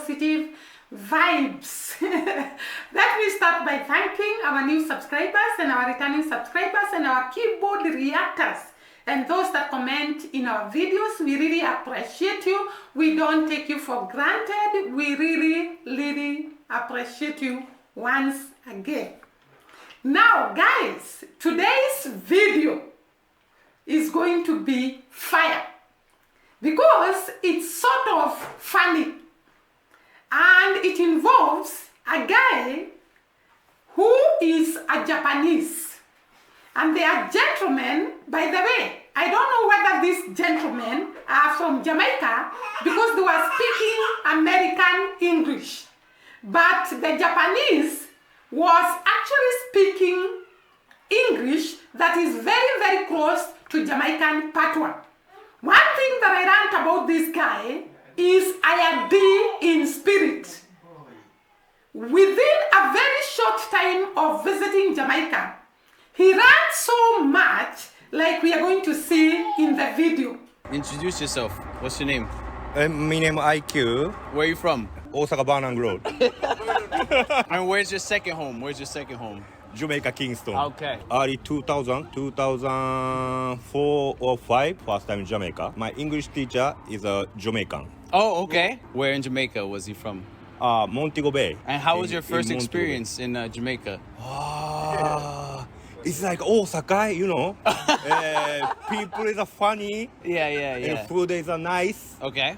positive vibes. Let me start by thanking our new subscribers and our returning subscribers and our keyboard reactors and those that comment in our videos. We really appreciate you. We don't take you for granted. We really appreciate you once again. Now guys, today's video is going to be fire because it's sort of funny and it involves a guy who is a Japanese, and they are gentlemen. By the way, I don't know whether these gentlemen are from Jamaica because they were speaking American English, but the Japanese was actually speaking English that is very close to Jamaican patois. One thing that I learned about this guy is I agree in spirit. Within a very short time of visiting Jamaica, he learned so much, like we are going to see in the video. Introduce yourself. What's your name? My name is IQ. Where are you from? Osaka Banang Road. And where's your second home? Where's your second home? Jamaica, Kingston. Okay. Early 2004 or 5, first time in Jamaica. My English teacher is a Jamaican. Oh, okay. Where in Jamaica was he from? Montego Bay. And how was your first Montego experience in Jamaica? Bay. It's like Osaka, you know. People is funny. Yeah. And food is nice. Okay.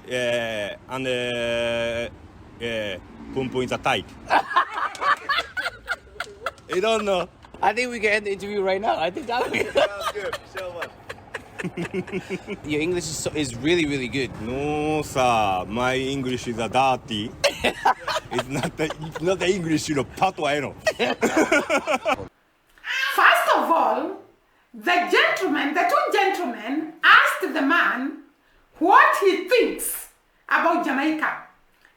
And pum pum is tight. I don't know. I think we can end the interview right now. I think that would be Sounds good. Show us. Your English is really good. No, sir. My English is dirty. It's not the English, you know, patois, you know. First of all, the two gentlemen asked the man what he thinks about Jamaica.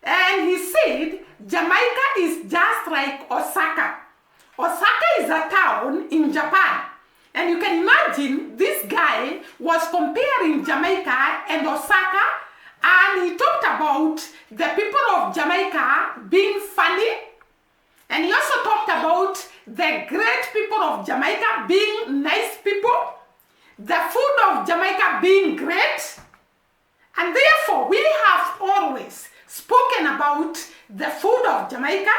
And he said, Jamaica is just like Osaka. Osaka is a town in Japan. And you can imagine this guy was comparing Jamaica and Osaka, and he talked about the people of Jamaica being funny, and he also talked about the great people of Jamaica being nice people, the food of Jamaica being great, and therefore we have always spoken about the food of Jamaica,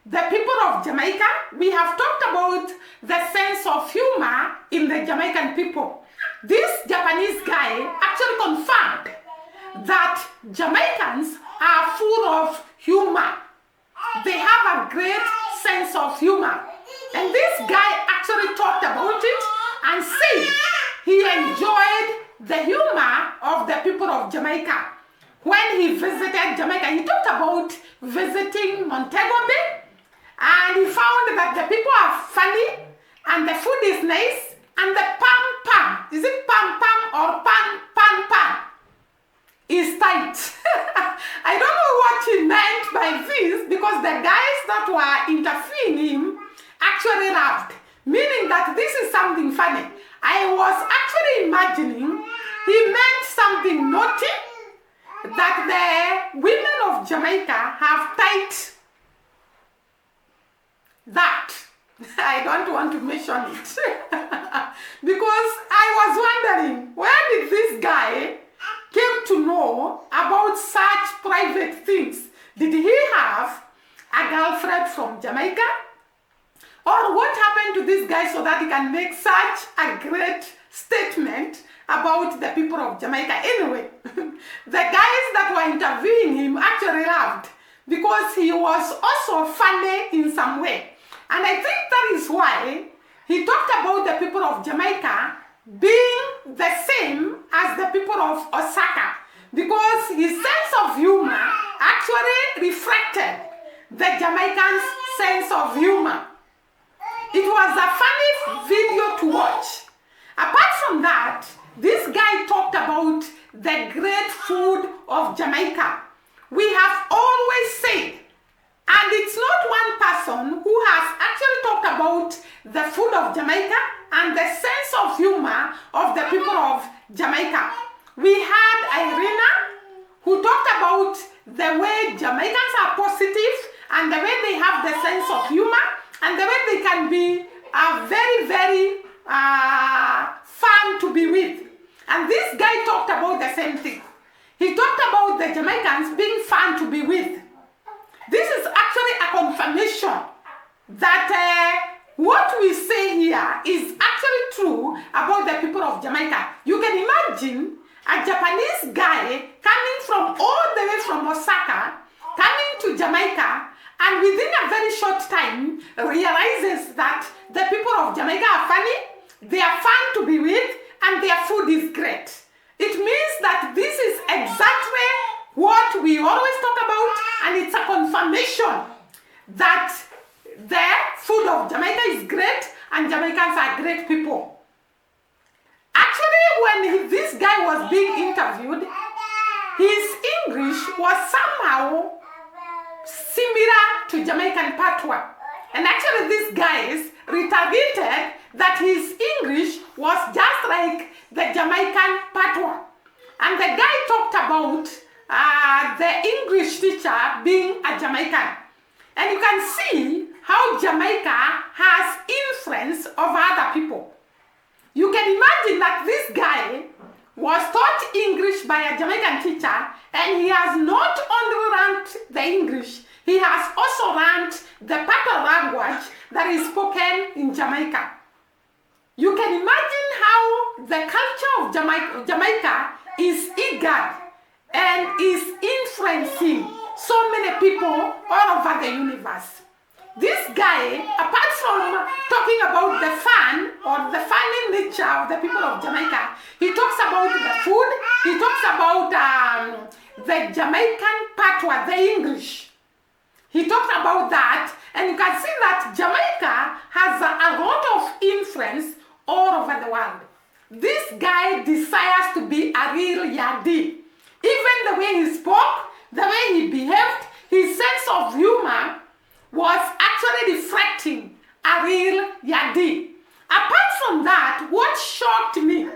the people of Jamaica. We have talked about the sense of humor in the Jamaican people. This Japanese guy actually confirmed that Jamaicans are full of humor. They have a great sense of humor. And this guy actually talked about it and said he enjoyed the humor of the people of Jamaica. When he visited Jamaica, he talked about visiting Montego Bay, and he found that the people are funny and the food is nice, and the pam, is it pam or pan is tight. I don't know what he meant by this, because the guys that were interviewing him actually laughed, meaning that this is something funny. I was actually imagining he meant something naughty, that the women of Jamaica have tight that. I don't want to mention it because I was wondering, where did this guy came to know about such private things? Did he have a girlfriend from Jamaica? Or what happened to this guy so that he can make such a great statement about the people of Jamaica? Anyway, the guys that were interviewing him actually laughed because he was also funny in some way. And I think that is why he talked about the people of Jamaica being the same as the people of Osaka, because his sense of humor actually reflected the Jamaicans' sense of humor. It was a funny video to watch. Apart from that, this guy talked about the great food of Jamaica. We have always said, and it's not one person who has actually talked about the food of Jamaica and the sense of humor of the people of Jamaica. We had Irina, who talked about the way Jamaicans are positive, and the way they have the sense of humor, and the way they can be very, very fun to be with. And this guy talked about the same thing. He talked about the Jamaicans being fun to be with. This is actually a confirmation that what we say here is actually true about the people of Jamaica. You can imagine a Japanese guy coming from all the way from Osaka, coming to Jamaica, and within a very short time realizes that the people of Jamaica are funny, they are fun to be with, and their food is great. It means that this is exactly what we always talk about, and it's a confirmation that the food of Jamaica is great and Jamaicans are great people. Actually, when this guy was being interviewed, his English was somehow similar to Jamaican patois. And actually these guys retaliated that his English was just like the Jamaican patois. And the guy talked about the English teacher being a Jamaican. And you can see how Jamaica has influence over other people. You can imagine that this guy was taught English by a Jamaican teacher, and he has not only learned the English, he has also learned the patois language that is spoken in Jamaica. You can imagine how the culture of Jamaica is eager and is influencing so many people all over the universe. This guy, apart from talking about the fun or the funny nature of the people of Jamaica, he talks about the food, he talks about the Jamaican patois, the English. He talked about that, and you can see that Jamaica has a lot of influence all over the world. This guy desires to be a real Yardie. Even the way he spoke, the way he behaved, his sense of humor was actually reflecting a real Yardie. Apart from that, what shocked me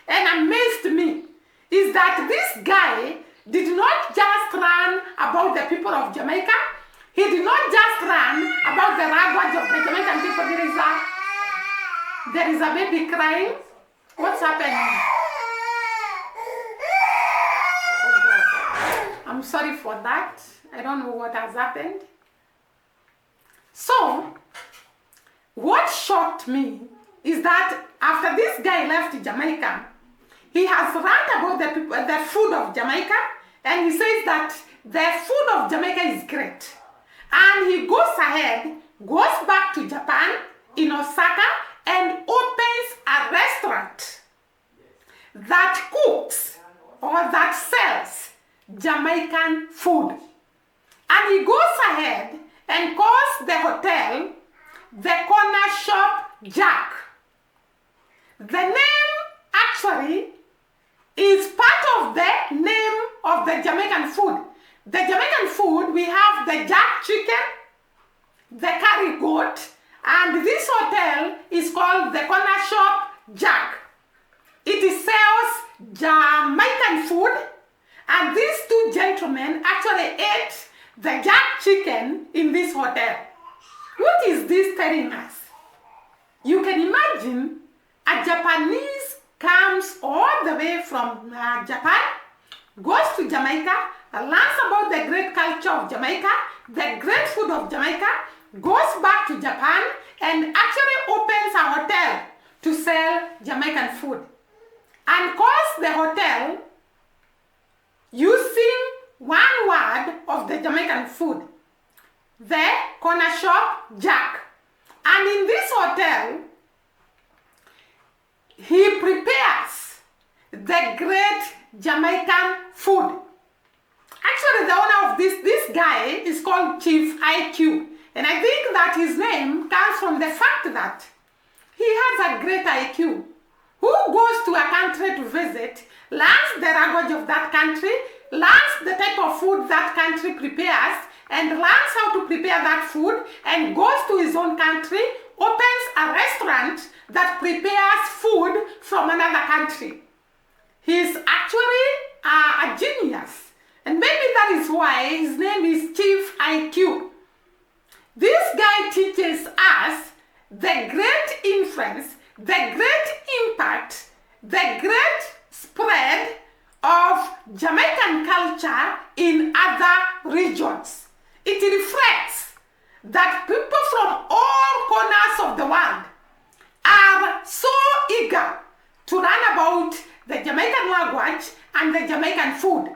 and amazed me is that this guy did not just learn about the people of Jamaica. He did not just learn about the language of the Jamaican people. There is a baby crying. What's happening? Oh, I'm sorry for that. I don't know what has happened. So, what shocked me is that after this guy left Jamaica, he has learned about the food of Jamaica, and he says that the food of Jamaica is great. And he goes ahead, goes back to Japan, in Osaka, and opens a restaurant that cooks or that sells Jamaican food. And he goes ahead and calls the hotel the Corner Shop Jack. The name actually is part of the name of the Jamaican food. The Jamaican food, we have the jack chicken, the curry goat, and this hotel is called the Corner Shop Jack. It sells Jamaican food, and these two gentlemen actually ate the jack chicken in this hotel. What is this telling us? You can imagine a Japanese comes all the way from Japan, goes to Jamaica, learns about the great culture of Jamaica, the great food of Jamaica, goes back to Japan, and actually opens a hotel to sell Jamaican food. And calls the hotel using one word of the Jamaican food, the Corner Shop Jack. And in this hotel, he prepares the great Jamaican food. Actually, the owner of this guy is called Chief IQ. And I think that his name comes from the fact that he has a great IQ. Who goes to a country to visit, learns the language of that country, learns the type of food that country prepares, and learns how to prepare that food, and goes to his own country, opens a restaurant that prepares food from another country. He's actually a genius. And maybe that is why his name is Chief IQ. This guy teaches us the great influence, the great impact, the great spread of Jamaican culture in other regions. It reflects that people from all corners of the world are so eager to learn about the Jamaican language and the Jamaican food.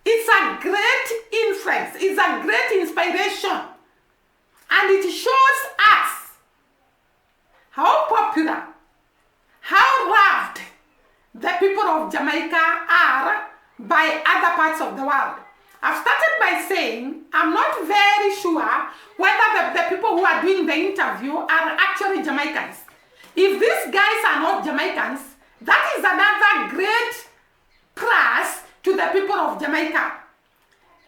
It's a great influence, it's a great inspiration, and it shows us how popular, how loved the people of Jamaica are by other parts of the world. I've started by saying I'm not very sure whether the people who are doing the interview are actually Jamaicans. If these guys are not Jamaicans, that is another great plus to the people of Jamaica.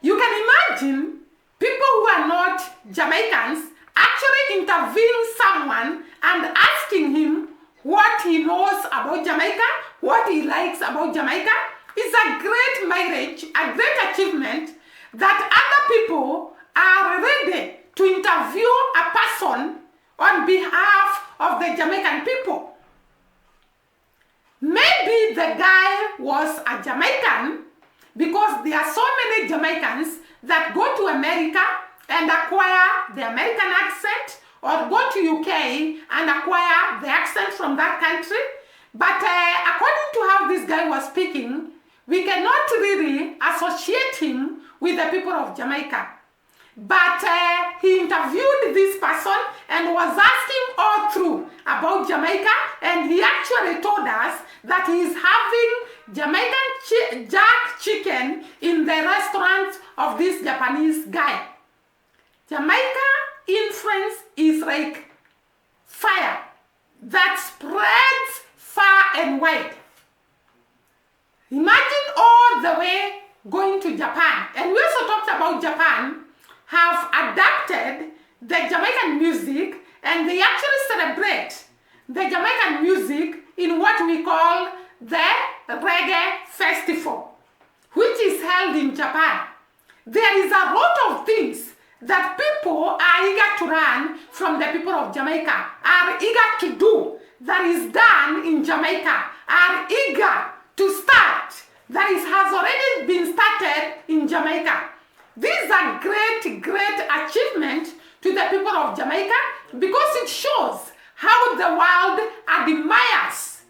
You can imagine people who are not Jamaicans actually interviewing someone and asking him what he knows about Jamaica, what he likes about Jamaica. It's a great marriage, a great achievement that other people are ready to interview a person on behalf of the Jamaican people. Maybe the guy was a Jamaican because there are so many Jamaicans that go to America and acquire the American accent, or go to UK and acquire the accent from that country. But according to how this guy was speaking, we cannot really associate him with the people of Jamaica. But he interviewed this person and was asking all through about Jamaica, and he actually told us that he is having Jamaican jerk chicken in the restaurant of this Japanese guy. Jamaica influence is like fire that spreads far and wide. Imagine all the way going to Japan. And we also talked about Japan have adapted the Jamaican music, and they actually celebrate the Jamaican music in what we call the Reggae Festival, which is held in Japan. There is a lot of things that people are eager to learn from the people of Jamaica, are eager to do, that is done in Jamaica, are eager to start, that has already been started in Jamaica. This is a great, great achievement to the people of Jamaica because it shows how the world admires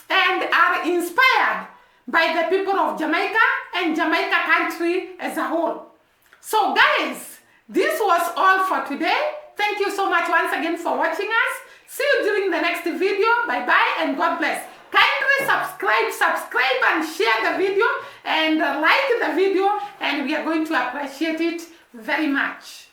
and are inspired by the people of Jamaica and Jamaica country as a whole. So guys, this was all for today. Thank you so much once again for watching us. See you during the next video. Bye bye and God bless. Kindly subscribe and share the video and like the video, and we are going to appreciate it very much.